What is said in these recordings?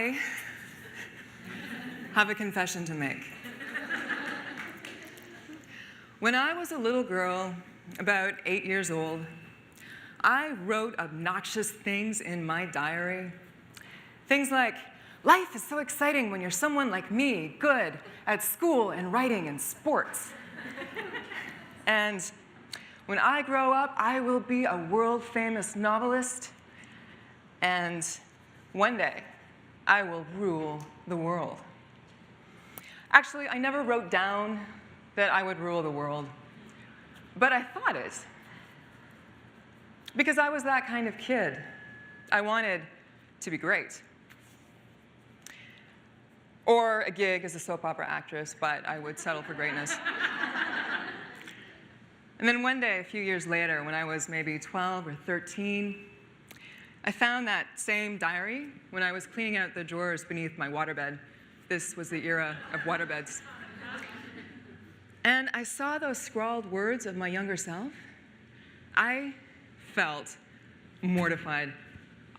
I have a confession to make. When I was a little girl, about 8 years old, I wrote obnoxious things in my diary. Things like, life is so exciting when you're someone like me, good at school and writing and sports. And when I grow up, I will be a world-famous novelist, and one day, I will rule the world. Actually, I never wrote down that I would rule the world, but I thought it. Because I was that kind of kid. I wanted to be great. Or a gig as a soap opera actress, but I would settle for greatness. And then one day, a few years later, when I was maybe 12 or 13, I found that same diary when I was cleaning out the drawers beneath my waterbed. This was the era of waterbeds. And I saw those scrawled words of my younger self. I felt mortified.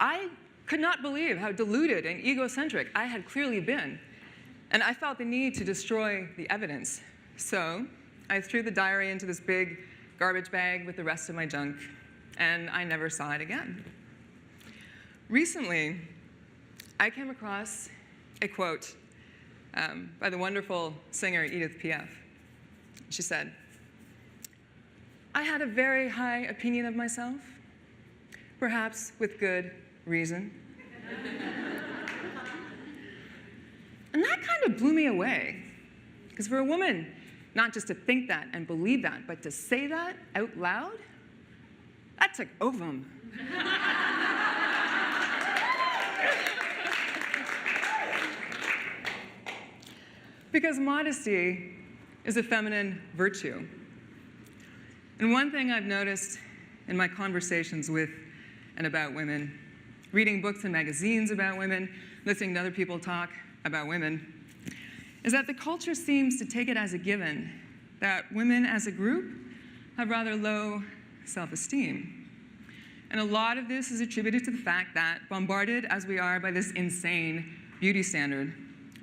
I could not believe how deluded and egocentric I had clearly been. And I felt the need to destroy the evidence. So I threw the diary into this big garbage bag with the rest of my junk, and I never saw it again. Recently, I came across a quote by the wonderful singer Edith Piaf. She said, "I had a very high opinion of myself, perhaps with good reason." And that kind of blew me away. Because for a woman, not just to think that and believe that, but to say that out loud, that took ovum. Because modesty is a feminine virtue. And one thing I've noticed in my conversations with and about women, reading books and magazines about women, listening to other people talk about women, is that the culture seems to take it as a given that women as a group have rather low self-esteem. And a lot of this is attributed to the fact that, bombarded as we are by this insane beauty standard,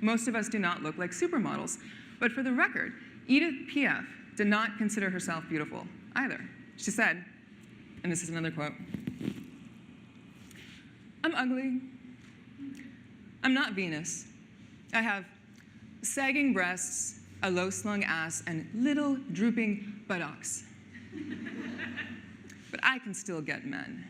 most of us do not look like supermodels. But for the record, Edith Piaf did not consider herself beautiful either. She said, and this is another quote, "I'm ugly. I'm not Venus. I have sagging breasts, a low-slung ass, and little drooping buttocks. But I can still get men."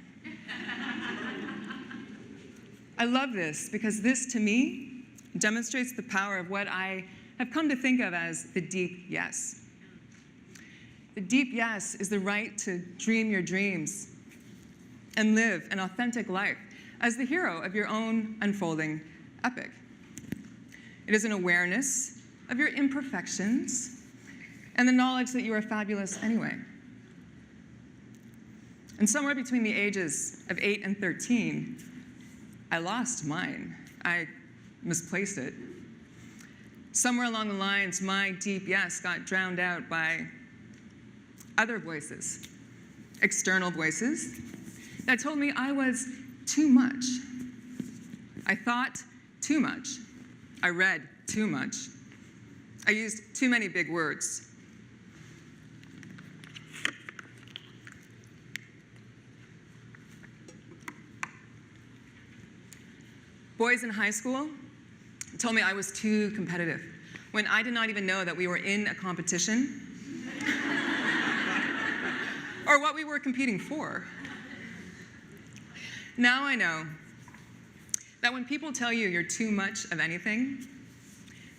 I love this because this, to me, demonstrates the power of what I have come to think of as the deep yes. The deep yes is the right to dream your dreams and live an authentic life as the hero of your own unfolding epic. It is an awareness of your imperfections and the knowledge that you are fabulous anyway. And somewhere between the ages of 8 and 13, I lost mine. I misplaced it. Somewhere along the lines, my deep yes got drowned out by other voices, external voices, that told me I was too much. I thought too much. I read too much. I used too many big words. Boys in high school told me I was too competitive, when I did not even know that we were in a competition or what we were competing for. Now I know that when people tell you you're too much of anything,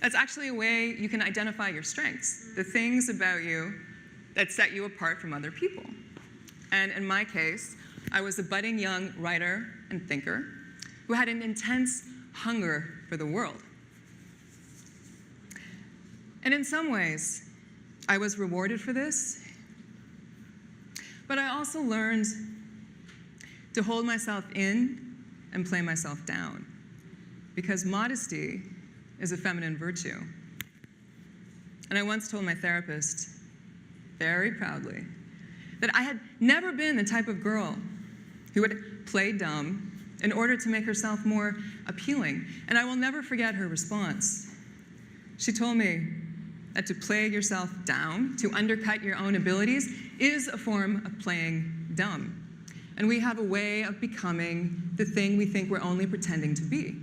that's actually a way you can identify your strengths, the things about you that set you apart from other people. And in my case, I was a budding young writer and thinker who had an intense hunger for the world. And in some ways, I was rewarded for this, but I also learned to hold myself in and play myself down, because modesty is a feminine virtue. And I once told my therapist, very proudly, that I had never been the type of girl who would play dumb in order to make herself more appealing. And I will never forget her response. She told me that to play yourself down, to undercut your own abilities, is a form of playing dumb. And we have a way of becoming the thing we think we're only pretending to be.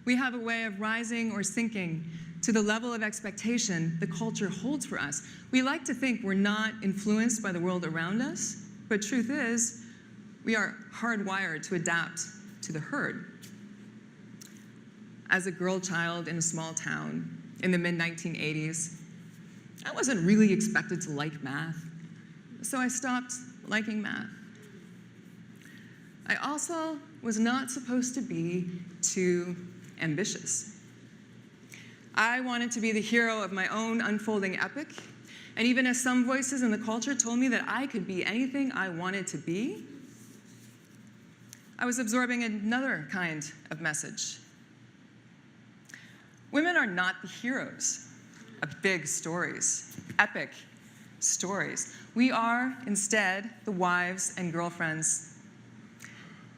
We have a way of rising or sinking to the level of expectation the culture holds for us. We like to think we're not influenced by the world around us, but truth is, we are hardwired to adapt to the herd. As a girl child in a small town in the mid-1980s, I wasn't really expected to like math, so I stopped liking math. I also was not supposed to be too ambitious. I wanted to be the hero of my own unfolding epic, and even as some voices in the culture told me that I could be anything I wanted to be, I was absorbing another kind of message. Women are not the heroes of big stories, epic stories. We are, instead, the wives and girlfriends,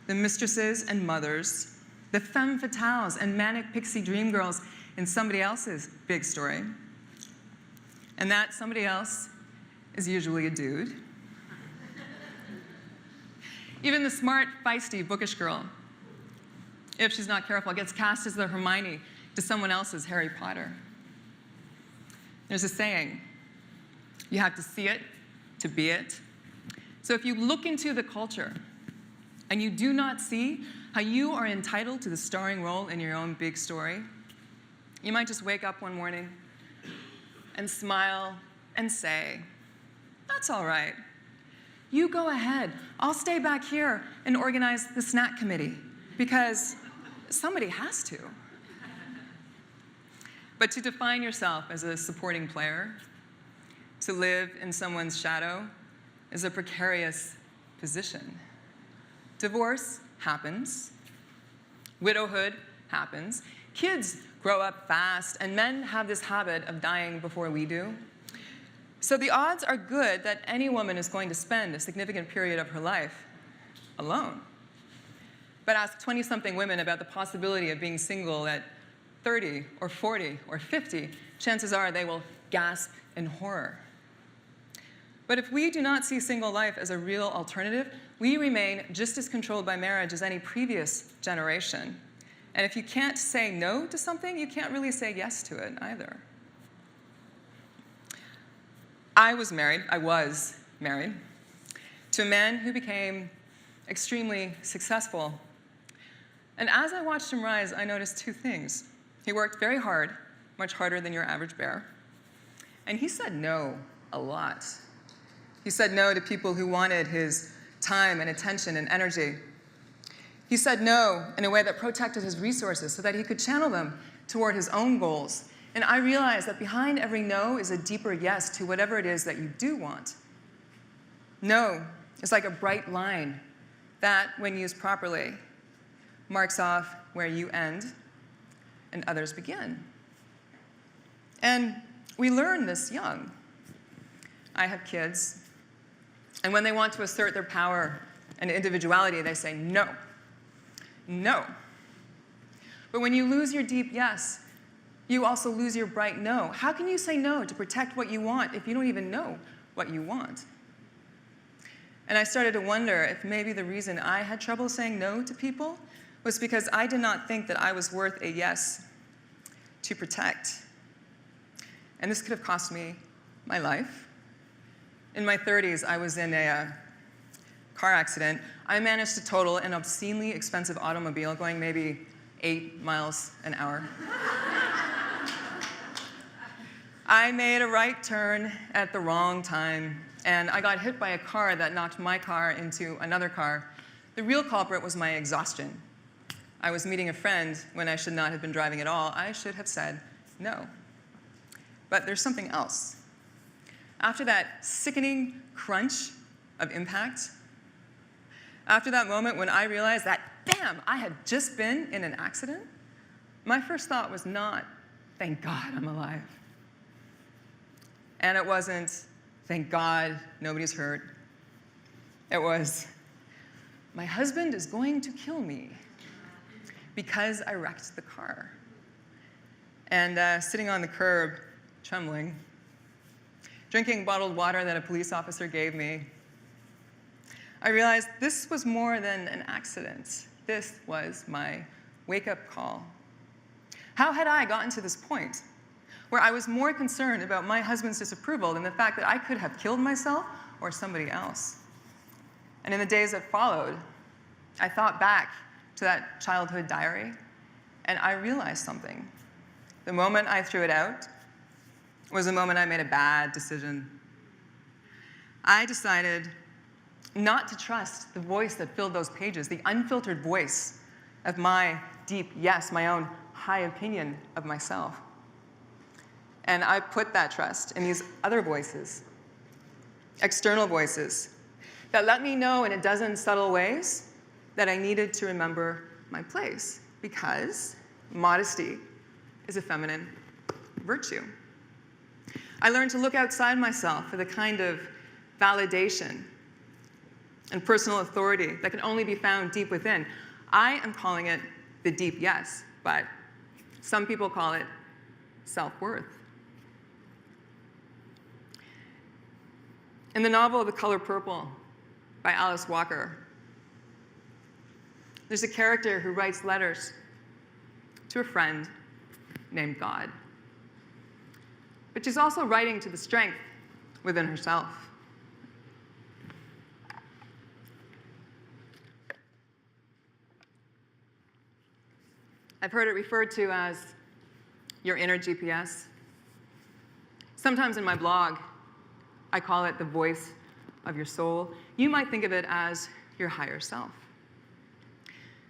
the mistresses and mothers, the femme fatales and manic pixie dream girls in somebody else's big story. And that somebody else is usually a dude. Even the smart, feisty, bookish girl, if she's not careful, gets cast as the Hermione to someone else's Harry Potter. There's a saying, you have to see it to be it. So if you look into the culture and you do not see how you are entitled to the starring role in your own big story, you might just wake up one morning and smile and say, that's all right. You go ahead. I'll stay back here and organize the snack committee because somebody has to. But to define yourself as a supporting player, to live in someone's shadow, is a precarious position. Divorce happens. Widowhood happens. Kids grow up fast, and men have this habit of dying before we do. So the odds are good that any woman is going to spend a significant period of her life alone. But ask 20-something women about the possibility of being single at 30 or 40 or 50, chances are they will gasp in horror. But if we do not see single life as a real alternative, we remain just as controlled by marriage as any previous generation. And if you can't say no to something, you can't really say yes to it either. I was married to a man who became extremely successful. And as I watched him rise, I noticed two things. He worked very hard, much harder than your average bear. And he said no a lot. He said no to people who wanted his time and attention and energy. He said no in a way that protected his resources so that he could channel them toward his own goals. And I realized that behind every no is a deeper yes to whatever it is that you do want. No is like a bright line that, when used properly, marks off where you end and others begin. And we learn this young. I have kids, and when they want to assert their power and individuality, they say no. No. But when you lose your deep yes, you also lose your bright no. How can you say no to protect what you want if you don't even know what you want? And I started to wonder if maybe the reason I had trouble saying no to people was because I did not think that I was worth a yes to protect. And this could have cost me my life. In my 30s, I was in a car accident. I managed to total an obscenely expensive automobile going maybe 8 miles an hour. I made a right turn at the wrong time, and I got hit by a car that knocked my car into another car. The real culprit was my exhaustion. I was meeting a friend when I should not have been driving at all. I should have said no. But there's something else. After that sickening crunch of impact, after that moment when I realized that, bam, I had just been in an accident, my first thought was not, thank God I'm alive. And it wasn't, thank God nobody's hurt. It was, my husband is going to kill me because I wrecked the car. And sitting on the curb, trembling, drinking bottled water that a police officer gave me, I realized this was more than an accident. This was my wake-up call. How had I gotten to this point where I was more concerned about my husband's disapproval than the fact that I could have killed myself or somebody else? And in the days that followed, I thought back to that childhood diary, and I realized something. The moment I threw it out was the moment I made a bad decision. I decided not to trust the voice that filled those pages, the unfiltered voice of my deep yes, my own high opinion of myself. And I put that trust in these other voices, external voices, that let me know in a dozen subtle ways that I needed to remember my place, because modesty is a feminine virtue. I learned to look outside myself for the kind of validation and personal authority that can only be found deep within. I am calling it the deep yes, but some people call it self-worth. In the novel The Color Purple by Alice Walker, there's a character who writes letters to a friend named God. But she's also writing to the strength within herself. I've heard it referred to as your inner GPS. Sometimes in my blog, I call it the voice of your soul. You might think of it as your higher self.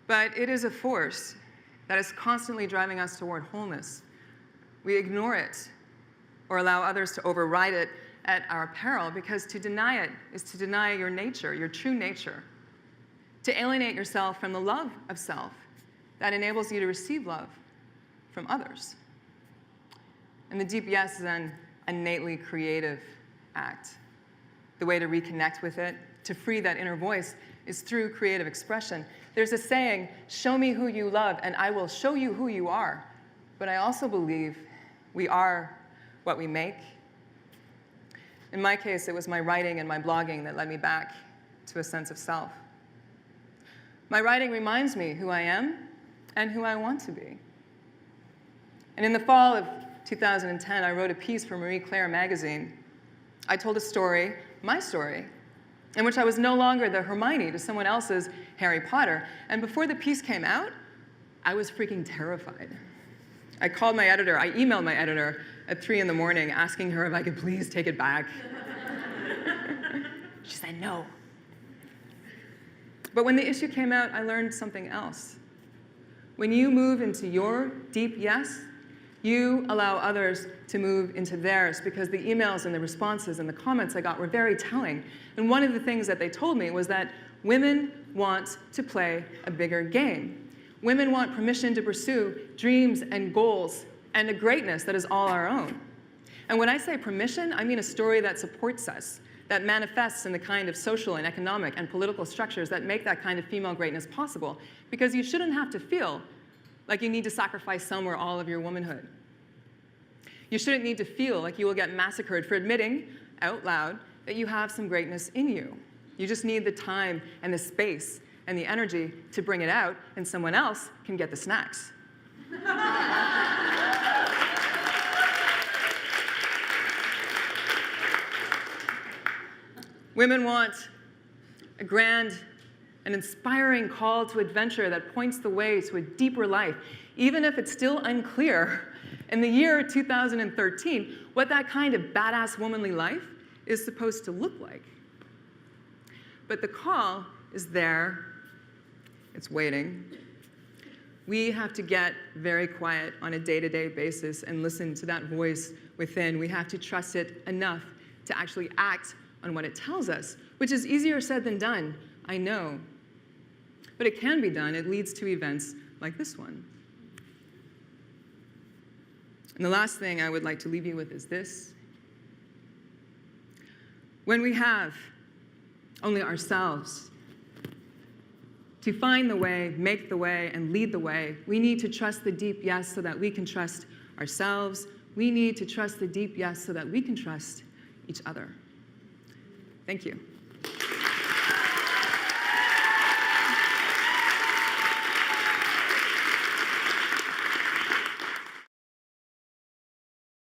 But it is a force that is constantly driving us toward wholeness. We ignore it or allow others to override it at our peril, because to deny it is to deny your nature, your true nature, to alienate yourself from the love of self that enables you to receive love from others. And the deep yes is an innately creative act. The way to reconnect with it, to free that inner voice, is through creative expression. There's a saying, show me who you love, and I will show you who you are. But I also believe we are what we make. In my case, it was my writing and my blogging that led me back to a sense of self. My writing reminds me who I am and who I want to be. And in the fall of 2010, I wrote a piece for Marie Claire magazine. I told a story, my story, in which I was no longer the Hermione to someone else's Harry Potter. And before the piece came out, I was freaking terrified. I called my editor, I emailed my editor at 3 in the morning asking her if I could please take it back. She said no. But when the issue came out, I learned something else. When you move into your deep yes, you allow others to move into theirs, because the emails and the responses and the comments I got were very telling. And one of the things that they told me was that women want to play a bigger game. Women want permission to pursue dreams and goals and a greatness that is all our own. And when I say permission, I mean a story that supports us, that manifests in the kind of social and economic and political structures that make that kind of female greatness possible. Because you shouldn't have to feel like you need to sacrifice some or all of your womanhood. You shouldn't need to feel like you will get massacred for admitting out loud that you have some greatness in you. You just need the time and the space and the energy to bring it out, and someone else can get the snacks. Women want a grand and inspiring call to adventure that points the way to a deeper life, even if it's still unclear in the year 2013 what that kind of badass womanly life is supposed to look like. But the call is there. It's waiting. We have to get very quiet on a day-to-day basis and listen to that voice within. We have to trust it enough to actually act on what it tells us, which is easier said than done, I know. But it can be done. It leads to events like this one. And the last thing I would like to leave you with is this. When we have only ourselves To find the way, make the way, and lead the way, we need to trust the deep yes so that we can trust ourselves. We need to trust the deep yes so that we can trust each other. Thank you.